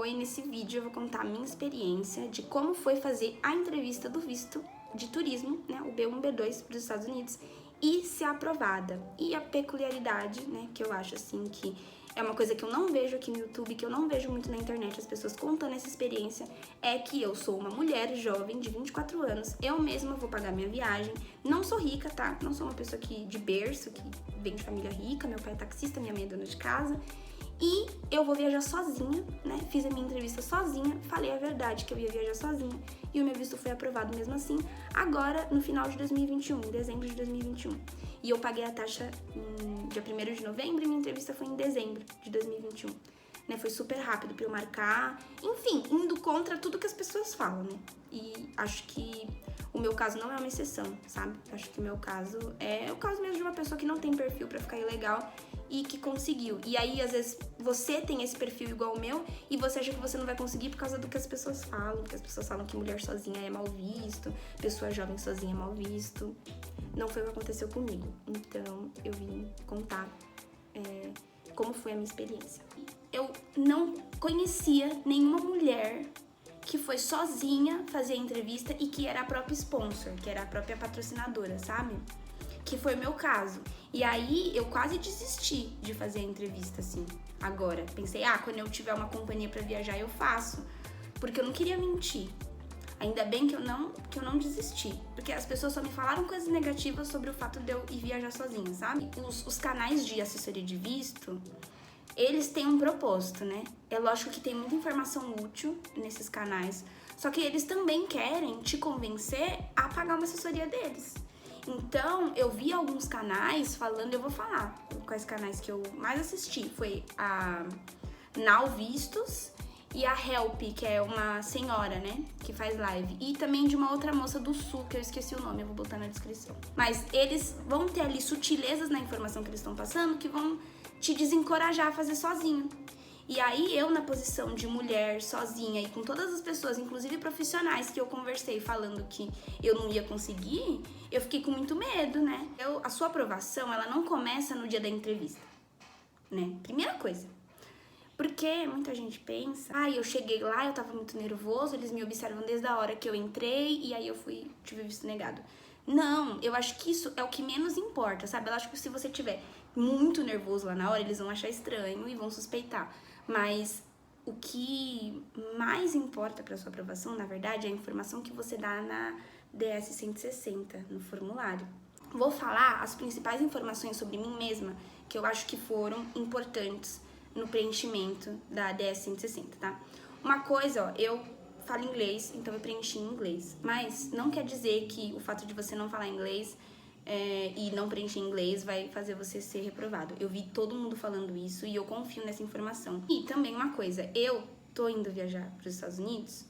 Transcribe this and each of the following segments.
Oi, nesse vídeo eu vou contar a minha experiência de como foi fazer a entrevista do visto de turismo, né, o B1, B2 para os Estados Unidos, e ser aprovada. E a peculiaridade, né, que eu acho assim que é uma coisa que eu não vejo aqui no YouTube, que eu não vejo muito na internet, as pessoas contando essa experiência, é que eu sou uma mulher jovem de 24 anos, eu mesma vou pagar minha viagem, não sou rica, tá? Não sou uma pessoa que de berço, que vem de família rica, meu pai é taxista, minha mãe é dona de casa, e eu vou viajar sozinha, né? Fiz a minha entrevista sozinha, falei a verdade que eu ia viajar sozinha, e o meu visto foi aprovado mesmo assim, agora no final de 2021, em dezembro de 2021. E eu paguei a taxa em dia 1º de novembro e minha entrevista foi em dezembro de 2021. Né? Foi super rápido pra eu marcar, enfim, indo contra tudo que as pessoas falam, né? E acho que o meu caso não é uma exceção, sabe? Acho que o meu caso é o caso mesmo de uma pessoa que não tem perfil pra ficar ilegal e que conseguiu. E aí, às vezes, você tem esse perfil igual o meu e você acha que você não vai conseguir por causa do que as pessoas falam. Que as pessoas falam que mulher sozinha é mal visto, pessoa jovem sozinha é mal visto. Não foi o que aconteceu comigo. Então, eu vim contar como foi a minha experiência. Eu não conhecia nenhuma mulher que foi sozinha fazer a entrevista e que era a própria sponsor, que era a própria patrocinadora, sabe? Que foi o meu caso. E aí, eu quase desisti de fazer a entrevista, assim, agora. Pensei, quando eu tiver uma companhia pra viajar, eu faço. Porque eu não queria mentir. Ainda bem que eu não desisti. Porque as pessoas só me falaram coisas negativas sobre o fato de eu ir viajar sozinha, sabe? Os canais de assessoria de visto, eles têm um propósito, né? É lógico que tem muita informação útil nesses canais. Só que eles também querem te convencer a pagar uma assessoria deles. Então, eu vi alguns canais falando, eu vou falar quais canais que eu mais assisti. Foi a Now Vistos e a Help, que é uma senhora, né, que faz live. E também de uma outra moça do Sul, que eu esqueci o nome, eu vou botar na descrição. Mas eles vão ter ali sutilezas na informação que eles estão passando que vão te desencorajar a fazer sozinho. E aí eu, na posição de mulher, sozinha e com todas as pessoas, inclusive profissionais que eu conversei falando que eu não ia conseguir, eu fiquei com muito medo, né? A sua aprovação, ela não começa no dia da entrevista, né? Primeira coisa. Porque muita gente pensa, eu cheguei lá, eu tava muito nervoso, eles me observam desde a hora que eu entrei e aí eu tive visto negado. Não, eu acho que isso é o que menos importa, sabe? Eu acho que se você tiver muito nervoso lá na hora, eles vão achar estranho e vão suspeitar. Mas o que mais importa para sua aprovação, na verdade, é a informação que você dá na DS 160, no formulário. Vou falar as principais informações sobre mim mesma que eu acho que foram importantes no preenchimento da DS 160, tá? Uma coisa, eu falo inglês, então eu preenchi em inglês. Mas não quer dizer que o fato de você não falar inglês e não preencher em inglês vai fazer você ser reprovado. Eu vi todo mundo falando isso e eu confio nessa informação. E também uma coisa, eu tô indo viajar para os Estados Unidos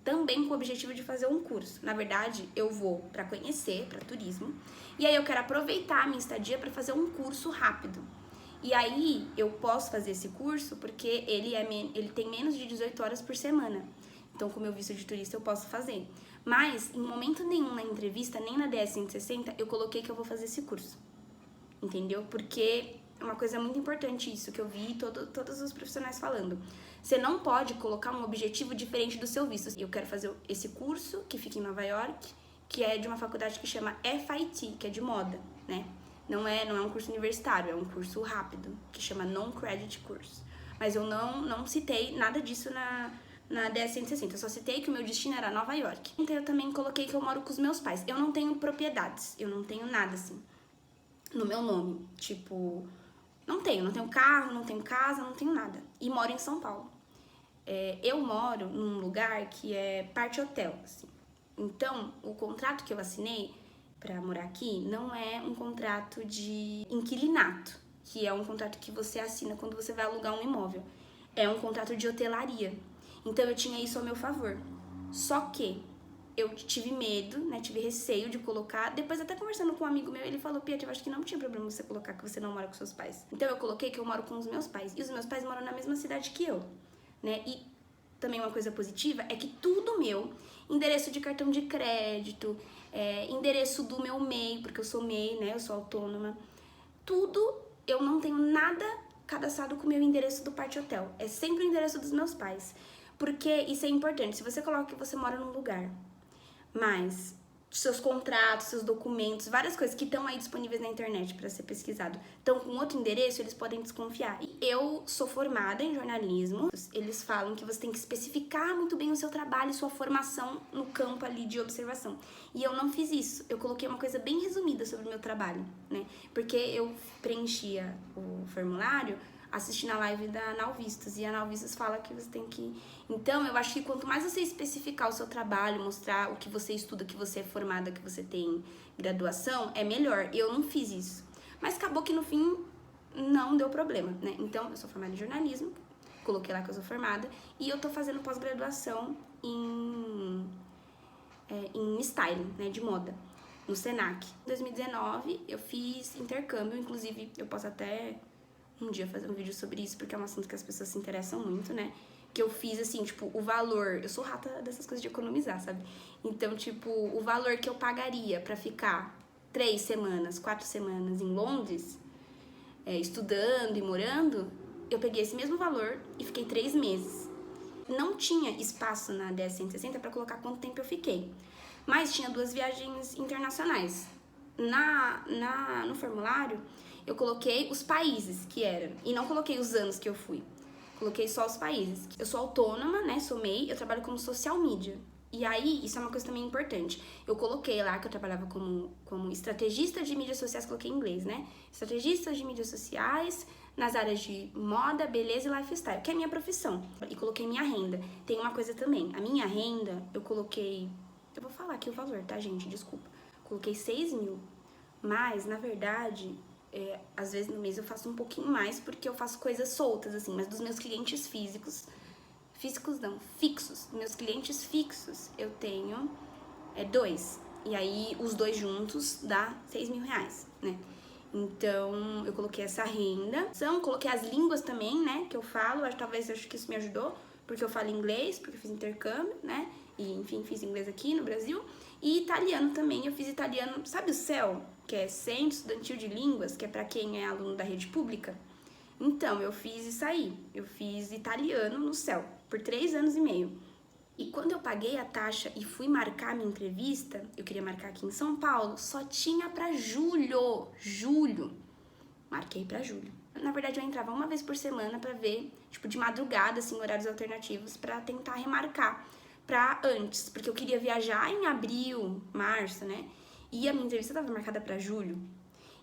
também com o objetivo de fazer um curso. Na verdade, eu vou para conhecer, para turismo, e aí eu quero aproveitar a minha estadia para fazer um curso rápido. E aí eu posso fazer esse curso porque ele tem menos de 18 horas por semana. Então, com o meu visto de turista, eu posso fazer. Mas, em momento nenhum na entrevista, nem na DS 160, eu coloquei que eu vou fazer esse curso. Entendeu? Porque é uma coisa muito importante isso, que eu vi todos os profissionais falando. Você não pode colocar um objetivo diferente do seu visto. Eu quero fazer esse curso, que fica em Nova York, que é de uma faculdade que chama FIT, que é de moda, né? Não é um curso universitário, é um curso rápido, que chama Non-Credit Course. Mas eu não citei nada disso na DS 160, eu só citei que o meu destino era Nova York. Então eu também coloquei que eu moro com os meus pais. Eu não tenho propriedades, eu não tenho nada assim no meu nome. Tipo, não tenho carro, não tenho casa, não tenho nada. E moro em São Paulo. Eu moro num lugar que é parte hotel, assim. Então, o contrato que eu assinei pra morar aqui não é um contrato de inquilinato, que é um contrato que você assina quando você vai alugar um imóvel. É um contrato de hotelaria. Então, eu tinha isso ao meu favor. Só que eu tive medo, né, tive receio de colocar. Depois, até conversando com um amigo meu, ele falou, Pietro, eu acho que não tinha problema você colocar que você não mora com seus pais. Então, eu coloquei que eu moro com os meus pais. E os meus pais moram na mesma cidade que eu, né? E também uma coisa positiva é que tudo meu, endereço de cartão de crédito, endereço do meu MEI, porque eu sou MEI, né, eu sou autônoma, tudo, eu não tenho nada cadastrado com o meu endereço do Party Hotel. É sempre o endereço dos meus pais. Porque isso é importante. Se você coloca que você mora num lugar, mas seus contratos, seus documentos, várias coisas que estão aí disponíveis na internet para ser pesquisado, estão com outro endereço, eles podem desconfiar. Eu sou formada em jornalismo. Eles falam que você tem que especificar muito bem o seu trabalho e sua formação no campo ali de observação. E eu não fiz isso. Eu coloquei uma coisa bem resumida sobre o meu trabalho, né? Porque eu preenchia o formulário assistindo a live da Analvistas, e a Analvistas fala que você tem que... Então, eu acho que quanto mais você especificar o seu trabalho, mostrar o que você estuda, que você é formada, que você tem graduação, é melhor. Eu não fiz isso. Mas acabou que no fim não deu problema, né? Então, eu sou formada em jornalismo, coloquei lá que eu sou formada, e eu tô fazendo pós-graduação em styling, né, de moda, no Senac. Em 2019, eu fiz intercâmbio, inclusive eu posso até um dia fazer um vídeo sobre isso, porque é um assunto que as pessoas se interessam muito, né? Que eu fiz, assim, tipo, o valor... Eu sou rata dessas coisas de economizar, sabe? Então, tipo, o valor que eu pagaria pra ficar 3 semanas, 4 semanas em Londres, estudando e morando, eu peguei esse mesmo valor e fiquei 3 meses. Não tinha espaço na DS 160 pra colocar quanto tempo eu fiquei. Mas tinha 2 viagens internacionais. No formulário, eu coloquei os países que eram, e não coloquei os anos que eu fui. Coloquei só os países. Eu sou autônoma, né, sou MEI, eu trabalho como social media. E aí, isso é uma coisa também importante. Eu coloquei lá que eu trabalhava como estrategista de mídias sociais, coloquei em inglês, né? Estrategista de mídias sociais nas áreas de moda, beleza e lifestyle, que é a minha profissão. E coloquei minha renda. Tem uma coisa também, a minha renda, eu coloquei... Eu vou falar aqui o valor, tá, gente? Desculpa. Coloquei 6 mil. Mas, na verdade... às vezes no mês eu faço um pouquinho mais, porque eu faço coisas soltas, assim, mas dos meus clientes fixos, meus clientes fixos, eu tenho 2, e aí os 2 juntos dá 6 mil reais, né? Então, eu coloquei essa renda, coloquei as línguas também, né, que eu falo, acho que isso me ajudou, porque eu falo inglês, porque eu fiz intercâmbio, né, e enfim, fiz inglês aqui no Brasil, e italiano também, eu fiz italiano, sabe o CEL, que é Centro Estudantil de Línguas, que é pra quem é aluno da rede pública? Então, eu fiz isso aí, eu fiz italiano no CEL, por 3 anos e meio. E quando eu paguei a taxa e fui marcar minha entrevista, eu queria marcar aqui em São Paulo, só tinha pra julho. Marquei pra julho. Na verdade, eu entrava uma vez por semana pra ver, tipo, de madrugada, assim, horários alternativos, pra tentar remarcar pra antes, porque eu queria viajar em abril, março, né? E a minha entrevista tava marcada pra julho.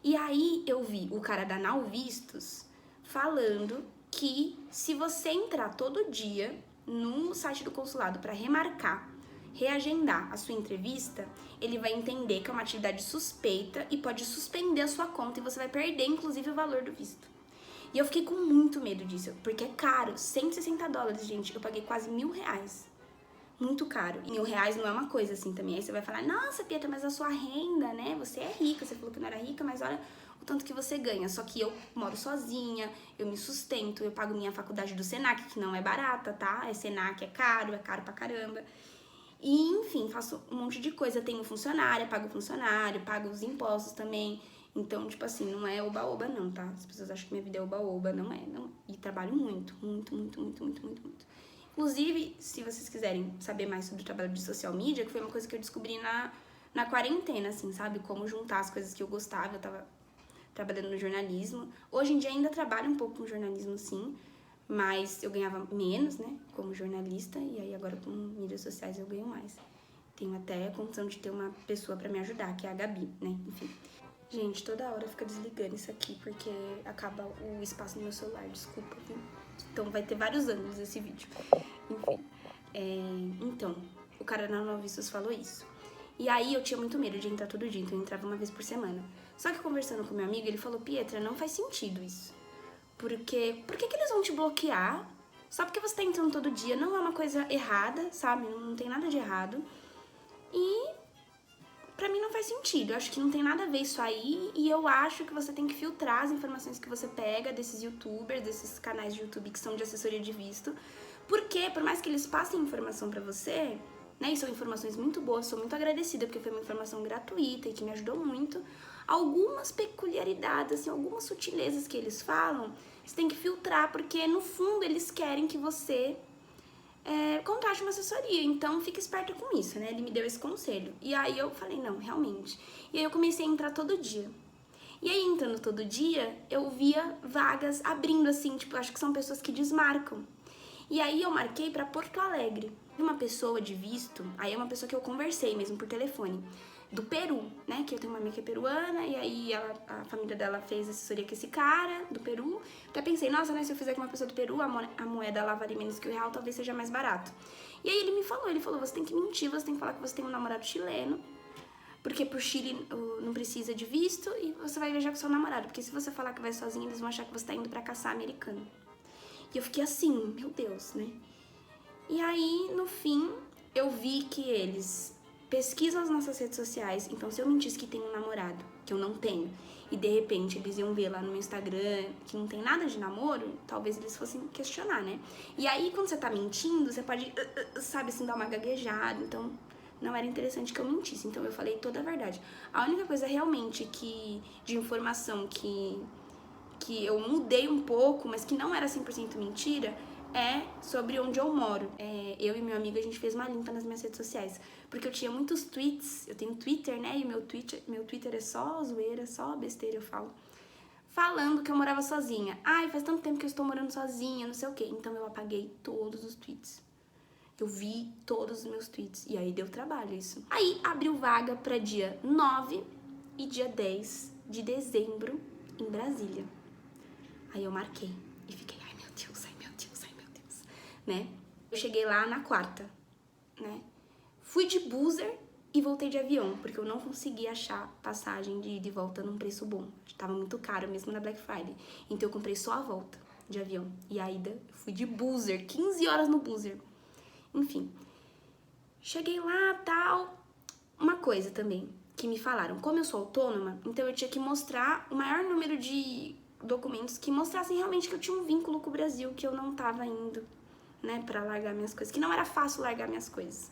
E aí eu vi o cara da Analvistos falando que se você entrar todo dia no site do consulado para remarcar, reagendar a sua entrevista, ele vai entender que é uma atividade suspeita e pode suspender a sua conta e você vai perder, inclusive, o valor do visto. E eu fiquei com muito medo disso, porque é caro, $160, gente, eu paguei quase R$1.000. Muito caro. E R$1.000 não é uma coisa assim também. Aí você vai falar, nossa, Pietra, mas a sua renda, né? Você é rica, você falou que não era rica, mas olha o tanto que você ganha. Só que eu moro sozinha, eu me sustento, eu pago minha faculdade do Senac, que não é barata, tá? Senac é caro pra caramba. E, enfim, faço um monte de coisa. Tenho funcionária, pago os impostos também. Então, tipo assim, não é oba-oba não, tá? As pessoas acham que minha vida é oba-oba, não é, não. E trabalho muito. Inclusive, se vocês quiserem saber mais sobre o trabalho de social media, que foi uma coisa que eu descobri na quarentena, assim, sabe? Como juntar as coisas que eu gostava, eu tava trabalhando no jornalismo. Hoje em dia ainda trabalho um pouco com jornalismo, sim, mas eu ganhava menos, né, como jornalista, e aí agora com mídias sociais eu ganho mais. Tenho até a condição de ter uma pessoa pra me ajudar, que é a Gabi, né, enfim. Gente, toda hora fica desligando isso aqui, porque acaba o espaço no meu celular, desculpa, viu? Então vai ter vários anos esse vídeo. Enfim. Então, o cara na Analvistas falou isso. E aí eu tinha muito medo de entrar todo dia, então eu entrava uma vez por semana. Só que conversando com meu amigo, ele falou, Pietra, não faz sentido isso. Porque, por que eles vão te bloquear? Só porque você tá entrando todo dia, não é uma coisa errada, sabe? Não tem nada de errado. E pra mim não faz sentido, eu acho que não tem nada a ver isso aí, e eu acho que você tem que filtrar as informações que você pega desses youtubers, desses canais de YouTube que são de assessoria de visto, porque por mais que eles passem informação pra você, né, e são informações muito boas, sou muito agradecida porque foi uma informação gratuita e que me ajudou muito, algumas peculiaridades, assim, algumas sutilezas que eles falam, Você tem que filtrar, porque no fundo eles querem que você contrate uma assessoria. Então fica esperta com isso, né? Ele me deu esse conselho. E aí eu falei, não, realmente. E aí eu comecei a entrar todo dia. E aí, entrando todo dia, eu via vagas abrindo, assim, tipo, acho que são pessoas que desmarcam. E aí eu marquei pra Porto Alegre. Uma pessoa de visto, aí é uma pessoa que eu conversei mesmo por telefone, do Peru, né? Que eu tenho uma amiga que é peruana, e aí a família dela fez assessoria com esse cara do Peru. Até pensei, nossa, né? Se eu fizer com uma pessoa do Peru, a moeda lá vale menos que o real, talvez seja mais barato. E aí ele falou, você tem que mentir, você tem que falar que você tem um namorado chileno, porque pro Chile não precisa de visto e você vai viajar com seu namorado. Porque se você falar que vai sozinho, eles vão achar que você tá indo pra caçar americano. E eu fiquei assim, meu Deus, né? E aí, no fim, eu vi que eles pesquisam as nossas redes sociais. Então, se eu mentisse que tenho um namorado, que eu não tenho, e de repente eles iam ver lá no meu Instagram que não tem nada de namoro, talvez eles fossem questionar, né? E aí, quando você tá mentindo, você pode, sabe, assim, dar uma gaguejada. Então, não era interessante que eu mentisse, então eu falei toda a verdade. A única coisa realmente de informação que eu mudei um pouco, mas que não era 100% mentira, é sobre onde eu moro. Eu e meu amigo, a gente fez uma limpa nas minhas redes sociais, porque eu tinha muitos tweets, eu tenho Twitter, né, e meu Twitter é só zoeira, só besteira, eu falo. Falando que eu morava sozinha. Ai, faz tanto tempo que eu estou morando sozinha, não sei o quê. Então eu apaguei todos os tweets. Eu vi todos os meus tweets. E aí deu trabalho isso. Aí abriu vaga pra dia 9 e dia 10 de dezembro em Brasília. Aí eu marquei e fiquei, ai meu Deus, ai meu Deus, ai meu Deus, né? Eu cheguei lá na quarta, né? Fui de buzzer e voltei de avião, porque eu não consegui achar passagem de ida e volta num preço bom. Tava muito caro mesmo na Black Friday. Então eu comprei só a volta de avião. E a ida, eu fui de buzzer, 15 horas no buzzer. Enfim, cheguei lá, tal. Uma coisa também que me falaram, como eu sou autônoma, então eu tinha que mostrar o maior número de documentos que mostrassem realmente que eu tinha um vínculo com o Brasil, que eu não tava indo, né, pra largar minhas coisas, que não era fácil largar minhas coisas.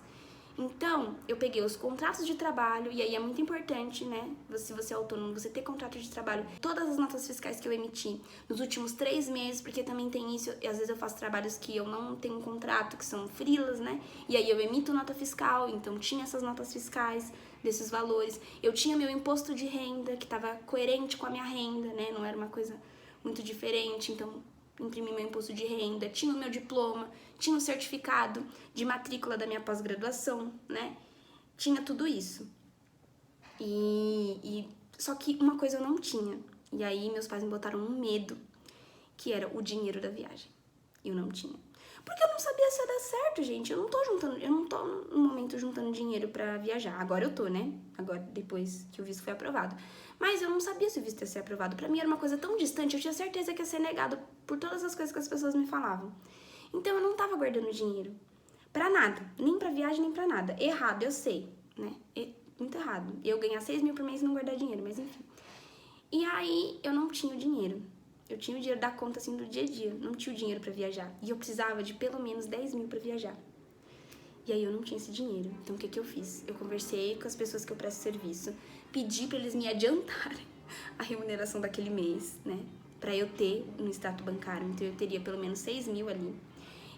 Então, eu peguei os contratos de trabalho, e aí é muito importante, né, se você é autônomo, você ter contrato de trabalho, todas as notas fiscais que eu emiti nos últimos 3 meses, porque também tem isso, e às vezes eu faço trabalhos que eu não tenho um contrato, que são freelas, né, e aí eu emito nota fiscal, então tinha essas notas fiscais desses valores. Eu tinha meu imposto de renda, que estava coerente com a minha renda, né, não era uma coisa muito diferente, então imprimi meu imposto de renda, tinha o meu diploma, tinha o certificado de matrícula da minha pós-graduação, né? Tinha tudo isso. Só que uma coisa eu não tinha. E aí meus pais me botaram um medo, que era o dinheiro da viagem. Eu não tinha. Porque eu não sabia se ia dar certo, gente. Eu não tô no momento juntando dinheiro pra viajar. Agora eu tô, né? Agora, depois que o visto foi aprovado. Mas eu não sabia se o visto ia ser aprovado. Pra mim era uma coisa tão distante, eu tinha certeza que ia ser negado por todas as coisas que as pessoas me falavam. Então eu não tava guardando dinheiro pra nada. Nem pra viagem, nem pra nada. Errado, eu sei, né? Muito errado. Eu ganhar 6 mil por mês e não guardar dinheiro, mas enfim. E aí eu não tinha o dinheiro. Eu tinha o dinheiro da conta, assim, do dia a dia. Não tinha o dinheiro pra viajar. E eu precisava de pelo menos 10 mil pra viajar. E aí eu não tinha esse dinheiro. Então o que eu fiz? Eu conversei com as pessoas que eu presto serviço. Pedi pra eles me adiantarem a remuneração daquele mês, né? Pra eu ter no extrato bancário. Então eu teria pelo menos 6 mil ali.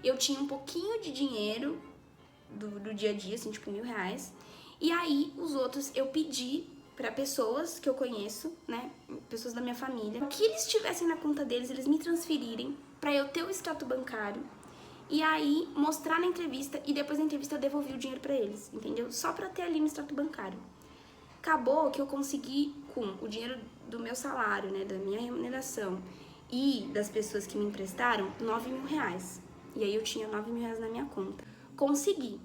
Eu tinha um pouquinho de dinheiro do dia a dia, assim, tipo R$1.000. E aí os outros eu pedi pra pessoas que eu conheço, né, pessoas da minha família, que eles tivessem na conta deles, eles me transferirem pra eu ter o extrato bancário e aí mostrar na entrevista e depois da entrevista eu devolvi o dinheiro pra eles, entendeu? Só pra ter ali no extrato bancário. Acabou que eu consegui, com o dinheiro do meu salário, né, da minha remuneração e das pessoas que me emprestaram, R$9.000. E aí eu tinha R$9.000 na minha conta. Consegui.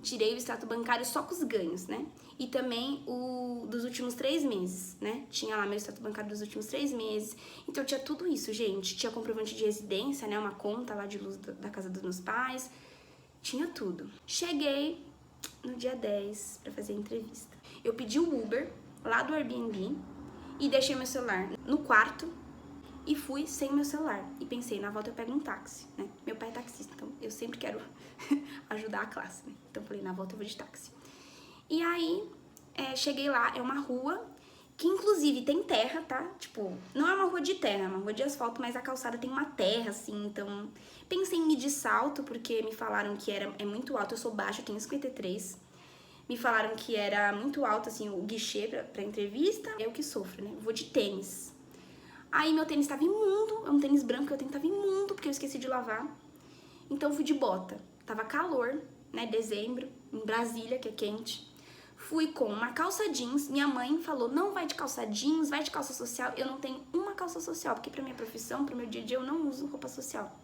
Tirei o extrato bancário só com os ganhos, né? E também o dos últimos 3 meses, né? Tinha lá meu extrato bancário dos últimos 3 meses. Então tinha tudo isso, gente. Tinha comprovante de residência, né? Uma conta lá de luz da casa dos meus pais. Tinha tudo. Cheguei no dia 10 pra fazer a entrevista. Eu pedi o Uber lá do Airbnb e deixei meu celular no quarto e fui sem meu celular. E pensei, na volta eu pego um táxi, né? Meu pai é taxista, então eu sempre quero ajudar a classe, né? Então falei, na volta eu vou de táxi. E aí, cheguei lá, é uma rua que inclusive tem terra, tá? Tipo, não é uma rua de terra, é uma rua de asfalto, mas a calçada tem uma terra, assim, então... Pensei em ir de salto, porque me falaram que é muito alto, eu sou baixa, eu tenho 53. Me falaram que era muito alto, assim, o guichê pra entrevista. Eu que sofro, né? Vou de tênis. Aí meu tênis tava imundo, é um tênis branco, eu tava imundo, porque eu esqueci de lavar. Então fui de bota. Tava calor, né? Dezembro, em Brasília, que é quente. Fui com uma calça jeans. Minha mãe falou, não vai de calça jeans, vai de calça social. Eu não tenho uma calça social, porque pra minha profissão, pro meu dia a dia, eu não uso roupa social.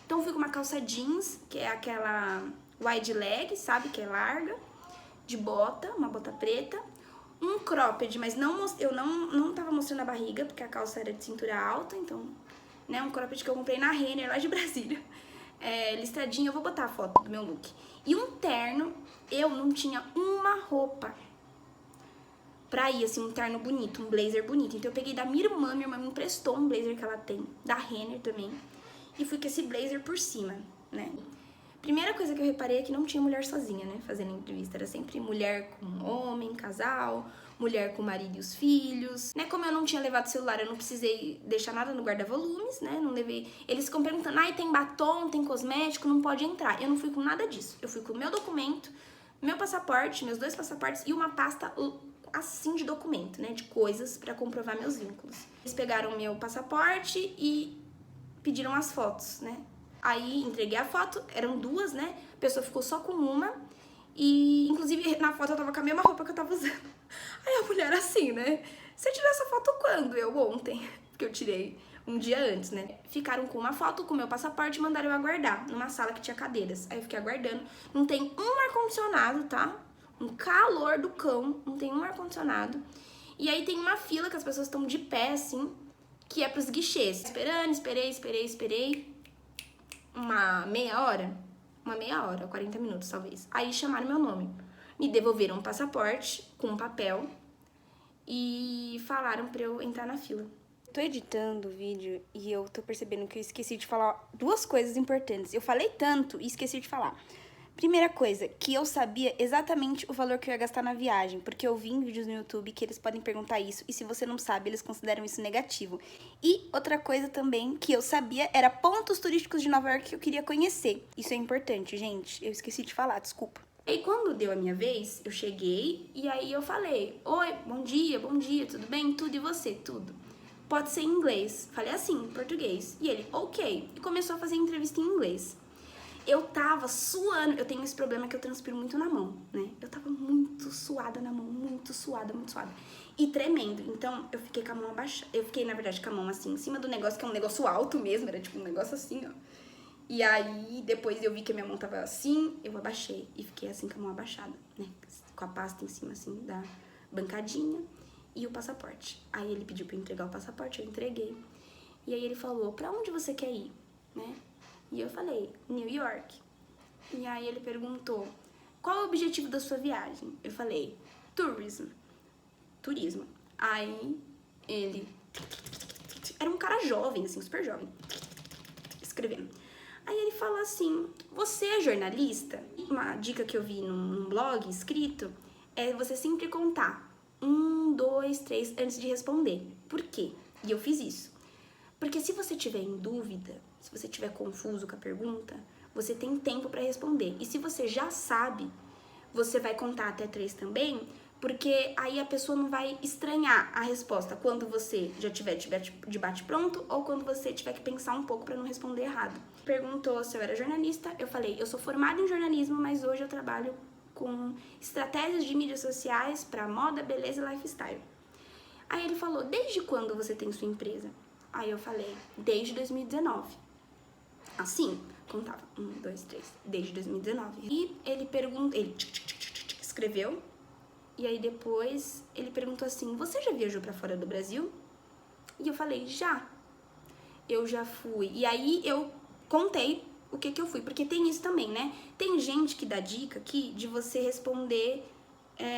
Então fui com uma calça jeans, que é aquela wide leg, sabe? Que é larga, de bota, uma bota preta. Um cropped, mas eu não tava mostrando a barriga, porque a calça era de cintura alta, então... Né, um cropped que eu comprei na Renner, lá de Brasília. Listradinho, eu vou botar a foto do meu look. E um terno, eu não tinha uma roupa pra ir, assim, um terno bonito, um blazer bonito. Então eu peguei da minha irmã me emprestou um blazer que ela tem, da Renner também. E fui com esse blazer por cima, né? Primeira coisa que eu reparei é que não tinha mulher sozinha, né, fazendo entrevista. Era sempre mulher com homem, casal, mulher com marido e os filhos, né? Como eu não tinha levado celular, eu não precisei deixar nada no guarda-volumes, né? Não levei... Eles ficam perguntando, tem batom, tem cosmético, não pode entrar. Eu não fui com nada disso. Eu fui com o meu documento, meu passaporte, meus 2 passaportes e uma pasta assim de documento, né? De coisas pra comprovar meus vínculos. Eles pegaram meu passaporte e pediram as fotos, né? Aí entreguei a foto, eram 2, né? A pessoa ficou só com uma. E, inclusive, na foto eu tava com a mesma roupa que eu tava usando. Aí a mulher assim, né? Você tirou essa foto quando? Eu, ontem. Porque eu tirei um dia antes, né? Ficaram com uma foto, com o meu passaporte e mandaram eu aguardar numa sala que tinha cadeiras. Aí eu fiquei aguardando. Não tem um ar-condicionado, tá? Um calor do cão. Não tem um ar-condicionado. E aí tem uma fila que as pessoas estão de pé, assim, que é pros guichês. Esperando, esperei. Uma meia hora, 40 minutos talvez. Aí chamaram meu nome. Me devolveram um passaporte com um papel e falaram pra eu entrar na fila. Tô editando o vídeo e eu tô percebendo que eu esqueci de falar 2 coisas importantes. Eu falei tanto e esqueci de falar. Primeira coisa, que eu sabia exatamente o valor que eu ia gastar na viagem, porque eu vi em vídeos no YouTube que eles podem perguntar isso, e se você não sabe, eles consideram isso negativo. E outra coisa também que eu sabia era pontos turísticos de Nova York que eu queria conhecer. Isso é importante, gente. Eu esqueci de falar, desculpa. E quando deu a minha vez, eu cheguei e aí eu falei, oi, bom dia, tudo bem? Tudo, e você? Tudo. Pode ser em inglês. Falei assim, em português. E ele, ok. E começou a fazer entrevista em inglês. Eu tava suando, eu tenho esse problema que eu transpiro muito na mão, né? Eu tava muito suada na mão, muito suada. E tremendo, então eu fiquei com a mão abaixada, eu fiquei, na verdade, com a mão assim, em cima do negócio, que é um negócio alto mesmo, era tipo um negócio assim, ó. E aí, depois eu vi que a minha mão tava assim, eu abaixei e fiquei assim com a mão abaixada, né? Com a pasta em cima, assim, da bancadinha e o passaporte. Aí ele pediu pra eu entregar o passaporte, eu entreguei. E aí ele falou, pra onde você quer ir, né? E eu falei, New York. E aí ele perguntou, qual é o objetivo da sua viagem? Eu falei, turismo. Aí ele, era um cara jovem, assim, super jovem, escrevendo. Aí ele falou assim, você é jornalista? Uma dica que eu vi num blog escrito é você sempre contar 1, 2, 3 antes de responder. Por quê? E eu fiz isso. Porque se você tiver em dúvida, se você tiver confuso com a pergunta, você tem tempo para responder. E se você já sabe, você vai contar até 3 também, porque aí a pessoa não vai estranhar a resposta quando você já tiver de bate-pronto ou quando você tiver que pensar um pouco para não responder errado. Perguntou se eu era jornalista, eu falei, eu sou formada em jornalismo, mas hoje eu trabalho com estratégias de mídias sociais para moda, beleza e lifestyle. Aí ele falou, desde quando você tem sua empresa? Aí eu falei, desde 2019. Assim, contava, 1, 2, 3, desde 2019. E ele perguntou, ele escreveu, e aí depois ele perguntou assim, você já viajou pra fora do Brasil? E eu falei, já. Eu já fui. E aí eu contei o que eu fui, porque tem isso também, né? Tem gente que dá dica aqui de você responder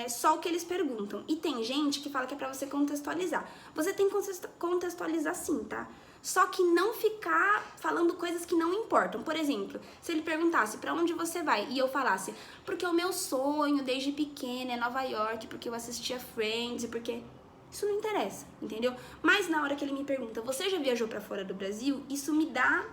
só o que eles perguntam. E tem gente que fala que é pra você contextualizar. Você tem que contextualizar sim, tá? Só que não ficar falando coisas que não importam. Por exemplo, se ele perguntasse pra onde você vai e eu falasse, porque o meu sonho desde pequena é Nova York, porque eu assistia Friends, porque... Isso não interessa, entendeu? Mas na hora que ele me pergunta, você já viajou pra fora do Brasil? Isso me dá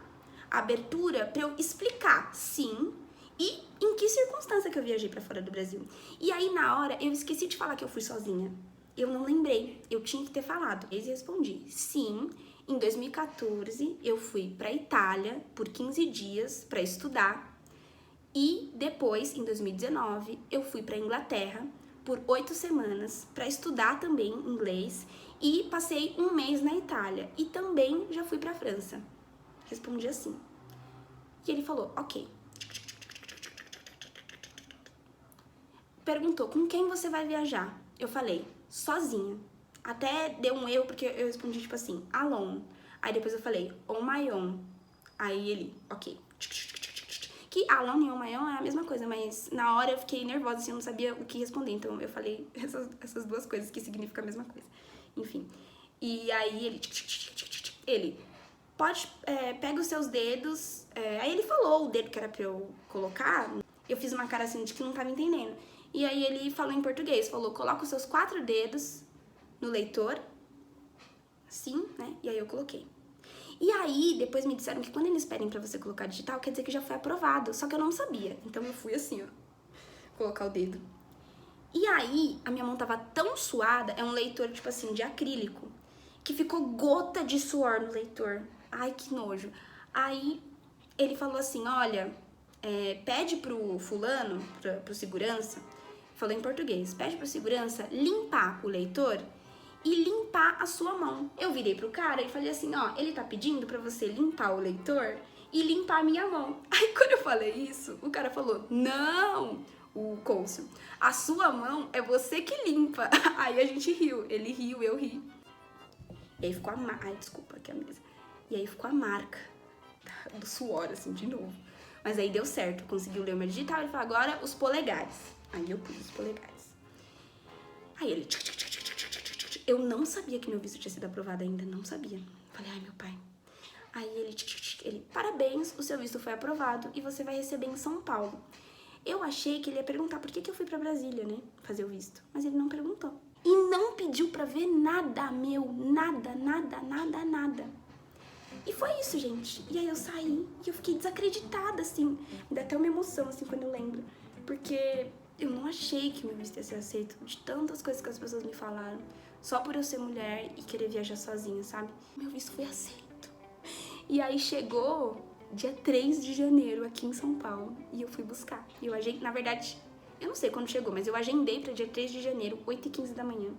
abertura pra eu explicar, sim, e em que circunstância que eu viajei pra fora do Brasil. E aí na hora eu esqueci de falar que eu fui sozinha. Eu não lembrei, eu tinha que ter falado. E respondi, sim, em 2014 eu fui pra Itália por 15 dias pra estudar. E depois, em 2019, eu fui pra Inglaterra por 8 semanas para estudar também inglês e passei um mês na Itália e também já fui para França. Respondi assim. E ele falou, ok. Perguntou, com quem você vai viajar? Eu falei, sozinha. Até deu um erro porque eu respondi tipo assim, alone. Aí depois eu falei, on my own. Aí ele, ok. Que alone e on my own é a mesma coisa, mas na hora eu fiquei nervosa, assim, eu não sabia o que responder, então eu falei essas duas coisas que significam a mesma coisa. Enfim. E aí ele pode, pega os seus dedos, aí ele falou o dedo que era pra eu colocar, eu fiz uma cara assim de que não tava entendendo. E aí ele falou em português, falou, coloca os seus 4 dedos no leitor, assim, né, e aí eu coloquei. E aí, depois me disseram que quando eles pedem pra você colocar digital, quer dizer que já foi aprovado. Só que eu não sabia. Então eu fui assim, ó, colocar o dedo. E aí, a minha mão tava tão suada, é um leitor, tipo assim, de acrílico, que ficou gota de suor no leitor. Ai, que nojo. Aí, ele falou assim, olha, pede pro fulano, pro segurança, falou em português, pede pro segurança limpar o leitor e limpar a sua mão. Eu virei pro cara e falei assim, ó, ele tá pedindo pra você limpar o leitor e limpar a minha mão. Aí quando eu falei isso, o cara falou, não, o cônsul, a sua mão é você que limpa. Aí a gente riu, ele riu, eu ri. E aí ficou a marca, ai desculpa, aqui a mesa. E aí ficou a marca do suor, assim, de novo. Mas aí deu certo, conseguiu ler o meu digital, ele falou, agora os polegares. Aí eu pus os polegares. Aí ele... Eu não sabia que meu visto tinha sido aprovado ainda, não sabia. Falei, ai, meu pai. Aí ele, parabéns, o seu visto foi aprovado e você vai receber em São Paulo. Eu achei que ele ia perguntar por que eu fui pra Brasília, né, fazer o visto. Mas ele não perguntou. E não pediu pra ver nada meu, nada, nada, nada, nada. E foi isso, gente. E aí eu saí e eu fiquei desacreditada, assim. Me dá até uma emoção, assim, quando eu lembro. Porque eu não achei que meu visto ia ser aceito de tantas coisas que as pessoas me falaram. Só por eu ser mulher e querer viajar sozinha, sabe? Meu visto foi aceito. E aí chegou dia 3 de janeiro aqui em São Paulo e eu fui buscar. E eu agendei, na verdade, eu não sei quando chegou, mas eu agendei pra dia 3 de janeiro, 8h15 da manhã.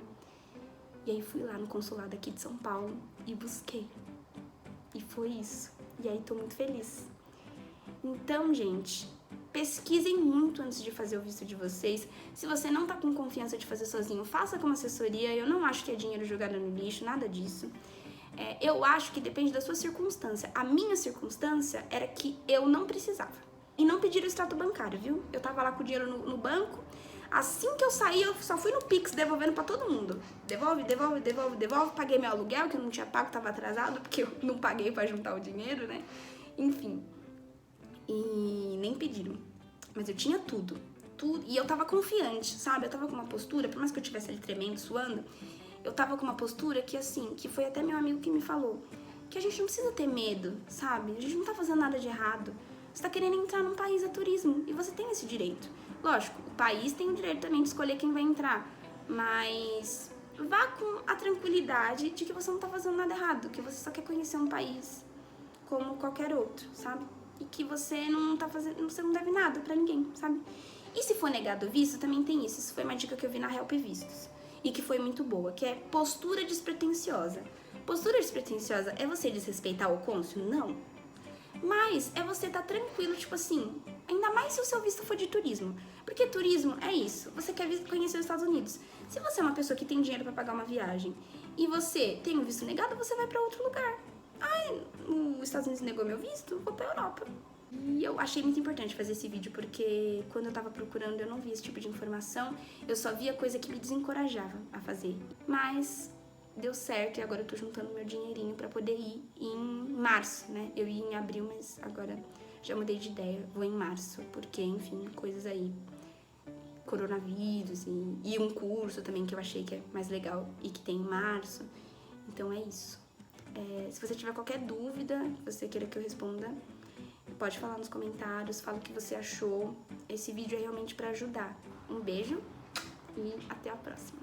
E aí fui lá no consulado aqui de São Paulo e busquei. E foi isso. E aí tô muito feliz. Então, gente, pesquisem muito antes de fazer o visto de vocês. Se você não tá com confiança de fazer sozinho, faça com uma assessoria. Eu não acho que é dinheiro jogado no lixo, nada disso. Eu acho que depende da sua circunstância. A minha circunstância era que eu não precisava. E não pediram o extrato bancário, viu? Eu tava lá com o dinheiro no banco. Assim que eu saí, eu só fui no Pix devolvendo pra todo mundo. Devolve, devolve, devolve, devolve. Paguei meu aluguel, que eu não tinha pago, tava atrasado, porque eu não paguei pra juntar o dinheiro, né? Enfim. E nem pediram. Mas eu tinha tudo. Tudo. E eu tava confiante, sabe? Eu tava com uma postura, por mais que eu tivesse ali tremendo, suando, eu tava com uma postura que, assim, que foi até meu amigo que me falou, que a gente não precisa ter medo, sabe? A gente não tá fazendo nada de errado. Você tá querendo entrar num país a turismo e você tem esse direito. Lógico, o país tem o direito também de escolher quem vai entrar, mas vá com a tranquilidade de que você não tá fazendo nada errado, que você só quer conhecer um país como qualquer outro, sabe? E que você não tá fazendo, você não deve nada pra ninguém, sabe? E se for negado o visto, também tem isso. Isso foi uma dica que eu vi na Help Vistos e que foi muito boa, que é postura despretensiosa. Postura despretensiosa é você desrespeitar o cônsul? Não. Mas é você estar tranquilo, tipo assim, ainda mais se o seu visto for de turismo. Porque turismo é isso, você quer conhecer os Estados Unidos. Se você é uma pessoa que tem dinheiro pra pagar uma viagem e você tem um visto negado, você vai pra outro lugar. Ai, os Estados Unidos negou meu visto, vou pra Europa. E eu achei muito importante fazer esse vídeo, porque quando eu tava procurando eu não via esse tipo de informação, eu só via coisa que me desencorajava a fazer. Mas deu certo e agora eu tô juntando meu dinheirinho pra poder ir em março, né? Eu ia em abril, mas agora já mudei de ideia, vou em março, porque, enfim, coisas aí coronavírus e um curso também que eu achei que é mais legal e que tem em março. Então é isso. Se você tiver qualquer dúvida que você queira que eu responda, pode falar nos comentários, fala o que você achou. Esse vídeo é realmente para ajudar. Um beijo e até a próxima.